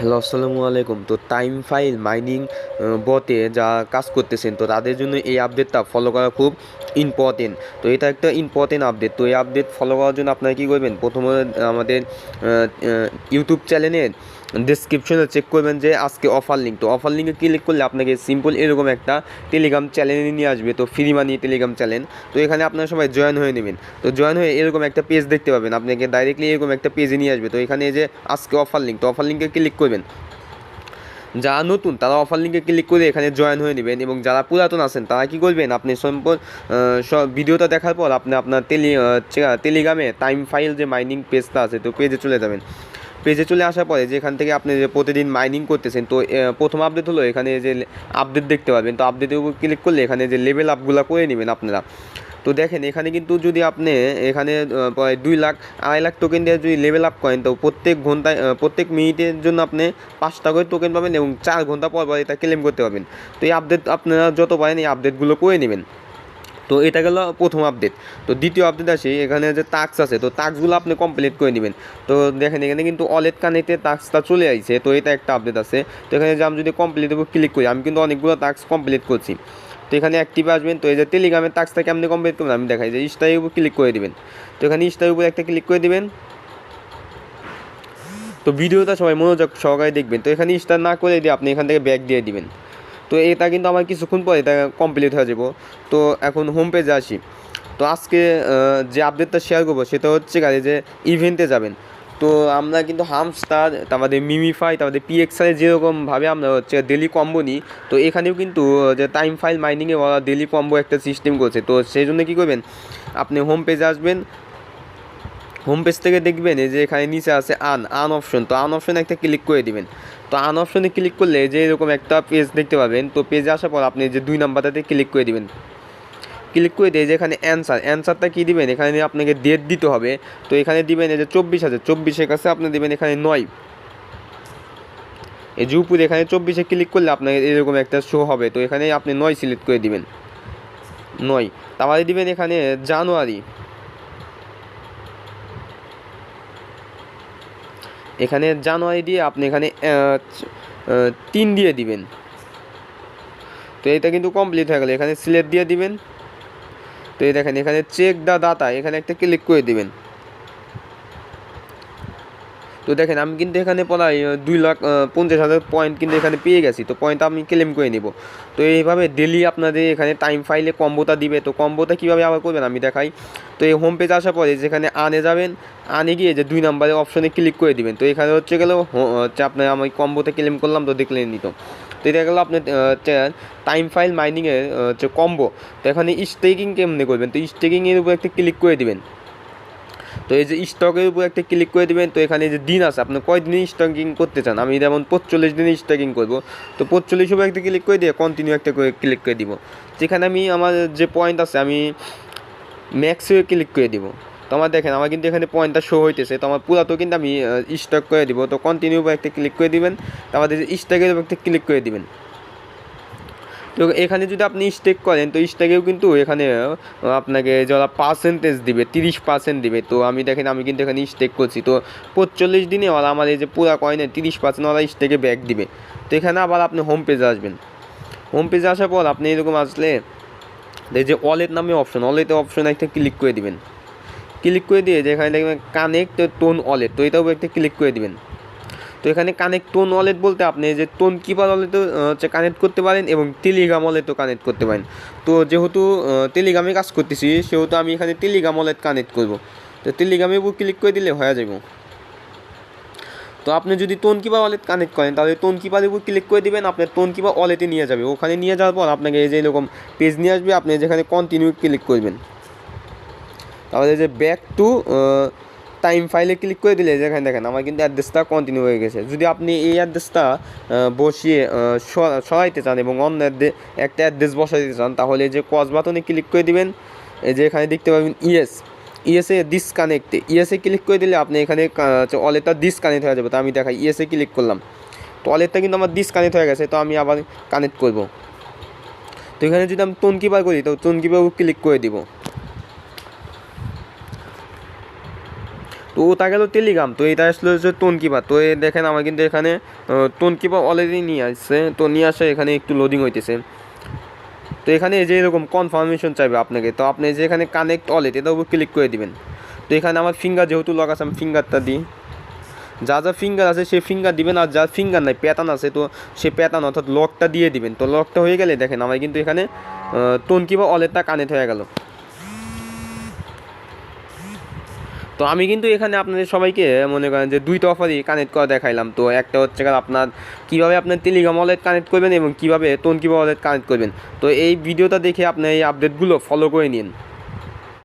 Hello, আসসালামু আলাইকুম। তো টাইম ফাইল মাইনিং বটে যা কাজ করতেছেন, তো তাদের জন্য এই আপডেটটা ফলো করা খুব ইম্পর্টেন্ট। তো এটা একটা ইম্পর্টেন্ট আপডেট। তো এই আপডেট ফলো করার জন্য আপনারা কী করবেন, প্রথমে আমাদের ইউটিউব চ্যানেলের ডিসক্রিপশনে চেক করবেন যে আজকে অফার লিঙ্ক। তো অফার লিঙ্কে ক্লিক করলে আপনাকে সিম্পল এরকম একটা টেলিগ্রাম চ্যানেলে নিয়ে আসবে। তো ফ্রি মানি টেলিগ্রাম চ্যানেল। তো এখানে আপনারা সবাই জয়েন হয়ে নেবেন। তো জয়েন হয়ে এরকম একটা পেজ দেখতে পাবেন, আপনাকে ডাইরেক্টলি এরকম একটা পেজে নিয়ে আসবে। তো এখানে যে আজকে অফার লিঙ্ক, তো অফার লিঙ্কে ক্লিক করবেন। যারা নতুন তারা অফার লিঙ্কে ক্লিক করে এখানে জয়েন হয়ে নেবেন, এবং যারা পুরাতন আছেন তারা কী করবেন, আপনি সম্পূর্ণ সব ভিডিওটা দেখার পর আপনি আপনার টেলিগ্রামে টাইম ফাইল যে মাইনিং পেজটা আছে তো পেজে চলে যাবেন। পেজে চলে আসার পরে যেখান থেকে আপনি যে প্রতিদিন মাইনিং করতেছেন, তো প্রথম আপডেট হলো এখানে যে আপডেট দেখতে পাবেন। তো আপডেটের উপর ক্লিক করলে এখানে যে লেভেল আপগুলো করে নেবেন আপনারা। তো দেখেন এখানে কিন্তু যদি আপনি এখানে প্রায় 2 লাখ 2.5 লাখ টোকেন দিয়ে যদি লেভেল আপ করেন, তো প্রত্যেক ঘন্টায় প্রত্যেক মিনিটের জন্য আপনি 5টা করে টোকেন পাবেন, এবং 4 ঘন্টা পর পর এটা ক্লেম করতে পারবেন। তো এই আপডেট আপনারা যত পারেন এই আপডেটগুলো করে নেবেন। তো এটা গেল প্রথম আপডেট। তো দ্বিতীয় আপডেট আসি, এখানে যে টাস্ক আছে তো টাস্কগুলো আপনি কমপ্লিট করে নেবেন। তো দেখেন এখানে কিন্তু ওয়ালেট কানেক্টেড টাস্কটা চলে আসছে, তো এটা একটা আপডেট আছে। তো এখানে যে আমি যদি কমপ্লিটের উপর ক্লিক করি, আমি কিন্তু অনেকগুলো টাস্ক কমপ্লিট করছি। তো এখানে অ্যাক্টিভে আসবেন। তো এই যে টেলিগ্রামের টাস্কটা কেমনি কমপ্লিট করবেন আমি দেখাই, যে স্টারের উপর ক্লিক করে দেবেন। তো এখানে স্টারের উপর একটা ক্লিক করে দেবেন। তো ভিডিওটা সবাই মনোযোগ সহকারে দেখবেন। তো এখানে স্টার না করে দিয়ে আপনি এখান থেকে ব্যাক দিয়ে দিবেন। তো এটা কিন্তু আমার কিছুক্ষণ পর এটা কমপ্লিট হয়ে যাব। তো এখন হোম পেজে আসি। তো আজকে যে আপডেটটা শেয়ার করবো সেটা হচ্ছে গাড়ি যে ইভেন্টে যাবেন। তো আমরা কিন্তু হামস্টার, আমাদের মিমিফাই, আমাদের পিএক্সআই যেরকমভাবে আমরা হচ্ছে ডেলি কম্বো নিই, তো এখানেও কিন্তু যে টাইম ফাইল মাইনিংয়ে ওরা ডেলি কম্বো একটা সিস্টেম করছে। তো সেই জন্য কী করবেন, আপনি হোম পেজে আসবেন। হোম পেজ থেকে দেখবেন এই যে এখানে নিচে আছে আন অপশন। তো আন অপশনে একটা ক্লিক করে দিবেন। তো আন অপশনে ক্লিক করলে যে এরকম একটা পেজ দেখতে পাবেন। তো পেজে আসার পর আপনি যে 2 নাম্বারটাতে ক্লিক করে দিবেন। ক্লিক করে দিয়ে যে এখানে অ্যান্সারটা কী দিবেন, এখানে আপনাকে ডেট দিতে হবে। তো এখানে দিবেন এই যে 24 আছে, 24-এর কাছে আপনি দেবেন এখানে 9। এই যে উপরে এখানে 24-এ ক্লিক করলে আপনার এরকম একটা শো হবে। তো এখানে আপনি 9 সিলেক্ট করে দিবেন, 9। তারপরে দিবেন এখানে জানুয়ারি। এখানে জানুয়ারি দিয়ে আপনি এখানে 3 দিয়ে দিবেন। তো এটা কিন্তু কমপ্লিট হয়ে গেলে এখানে সিলেক্ট দিয়ে দিবেন। তো এই দেখেন এখানে চেক দ্য ডাটা, এখানে একটা ক্লিক করে দিবেন। তো দেখেন আমি কিন্তু এখানে প্রায় 2,50,000 পয়েন্ট কিন্তু এখানে পেয়ে গেছি। তো পয়েন্ট আমি ক্লেম করে নেব। তো এইভাবে ডেলি আপনাদের এখানে টাইম ফাইলে কম্বোটা দিবে। তো কম্বোটা কীভাবে আবার করবেন আমি দেখাই। তো এই হোম পেজ আসার পরে যেখানে আনে যাবেন, আনে গিয়ে যে 2 নাম্বারের অপশনে ক্লিক করে দিবেন। তো এখানে হচ্ছে গেলেও হচ্ছে আপনার আমি কম্বোতে ক্লেম করলাম, তো দেখলেন নিত। তো এটা গেলো আপনার টাইম ফাইল মাইনিংয়ের হচ্ছে কম্বো। তো এখানে স্টেকিং কেমনে করবেন, তো স্টেকিংয়ের উপর একটা ক্লিক করে দিবেন। তো এই যে স্টকের উপর একটা ক্লিক করে দেবেন। তো এখানে যে দিন আছে আপনি কয়দিনে স্টকিং করতে চান, আমি যেমন 45 দিনে স্টকিং করবো। তো 45 উপর একটা ক্লিক করে দিয়ে কন্টিনিউ একটা করে ক্লিক করে দিব। যেখানে আমি আমার যে পয়েন্ট আছে আমি ম্যাক্সে ক্লিক করে দিব। তো আমার দেখেন আমার কিন্তু এখানে পয়েন্টটা শো হইতেছে। তো আমার পুরা তো কিন্তু আমি স্টক করে দিব। তো কন্টিনিউ উপর একটা ক্লিক করে দিবেন। তারপরে স্টকের উপর একটা ক্লিক করে দিবেন। তো এখানে যদি আপনি স্টেক করেন, তো স্টেকেও কিন্তু এখানে আপনাকে যারা পার্সেন্টেজ দিবে 30% দিবে। তো আমি দেখেন আমি কিন্তু এখানে স্টেক করছি। তো 45 দিনে ওরা আমার এই যে পুরা কয়েনে 30% ওরা স্টেকে ব্যাক দিবে। তো এখানে আবার আপনি হোম পেজে আসবেন। হোম পেজে আসার পর আপনি এরকম আসলে এই যে ওয়ালেট নামে অপশন, ওয়ালেটের অপশনে একটা ক্লিক করে দিবেন। ক্লিক করে দিয়ে যে এখানে দেখবেন কানেক্ট টোন ওয়ালেট, তো এটাও একটা ক্লিক করে দিবেন। তো এখানে কানেক্ট টোন ওয়ালেট বলতে আপনি যে টোন কিপার ওয়ালেটও হচ্ছে কানেক্ট করতে পারেন, এবং টেলিগ্রাম ওয়ালেটও কানেক্ট করতে পারেন। তো যেহেতু টেলিগ্রামে কাজ করতেছি সেহেতু আমি এখানে টেলিগ্রাম ওয়ালেট কানেক্ট করব। তো টেলিগ্রামের উপর ক্লিক করে দিলে হয়ে যাব। তো আপনি যদি টোন কিপার ওয়ালেট কানেক্ট করেন তাহলে টোন কিপারের উপর ক্লিক করে দিবেন, আপনার টোন কিপার ওয়ালেটে নিয়ে যাবে। ওখানে নিয়ে যাওয়ার পর আপনাকে এই যে এরকম পেজ নিয়ে আসবে, আপনি যেখানে কন্টিনিউ ক্লিক করবেন। তাহলে যে ব্যাক টু টাইম ফাইলে ক্লিক করে দিলে যেখানে দেখেন আমার কিন্তু অ্যাড্রেসটা কন্টিনিউ হয়ে গেছে। যদি আপনি এই অ্যাড্রেসটা বসিয়ে সরাইতে চান এবং অন্য একটা অ্যাড্রেস বসাইতে চান, তাহলে যে কস বাটনে ক্লিক করে দিবেন। এই যে এখানে দেখতে পাবেন ইএসএ ডিসকানেক্টে, ইএসএ ক্লিক করে দিলে আপনি এখানে ওয়ালেটটা ডিসকানেক্ট হয়ে যাবে। তো আমি দেখাই ইএসএ ক্লিক করলাম, তো ওয়ালেটটা কিন্তু আমার ডিসকানেক্ট হয়ে গেছে। তো আমি আবার কানেক্ট করব। তো এখানে যদি আমি টোন কিপার করি, তো টোন কিপার ক্লিক করে দিব। তো ওটা গেল টেলিগ্রাম। তো এটা আসলে হচ্ছে টোনকিপার। তো দেখেন আমার কিন্তু এখানে টোনকিপার অলরেডি নিয়ে আসছে, তো নিয়ে আসে এখানে একটু লোডিং হইতেছে। তো এখানে এই যে এরকম কনফার্মেশন চাইবে আপনাকে, তো আপনি যে এখানে কানেক্ট ওয়ালেট এটার উপর ক্লিক করে দিবেন। তো এখানে আমার ফিঙ্গার যেহেতু লক আছে, আমি ফিঙ্গারটা দিই। যা যা ফিঙ্গার আছে সে ফিঙ্গার দিবেন, আর যার ফিঙ্গার নাই প্যাটার্ন আছে তো সে প্যাটার্ন অর্থাৎ লকটা দিয়ে দিবেন। তো লকটা হয়ে গেলে দেখেন আমার কিন্তু এখানে টোনকিপার ওয়ালেটটা কানেক্ট হয়ে গেল। তো আমি কিন্তু এখানে আপনাদের সবাইকে মনে করেন যে দুইটা অফারই কানেক্ট করা দেখাইলাম। তো একটা হচ্ছে আপনার কীভাবে আপনার টেলিগ্রাম ওয়ালেট কানেক্ট করবেন এবং কীভাবে টোনকিপার ওয়ালেট কানেক্ট করবেন। তো এই ভিডিওটা দেখে আপনি এই আপডেটগুলো ফলো করে নিন।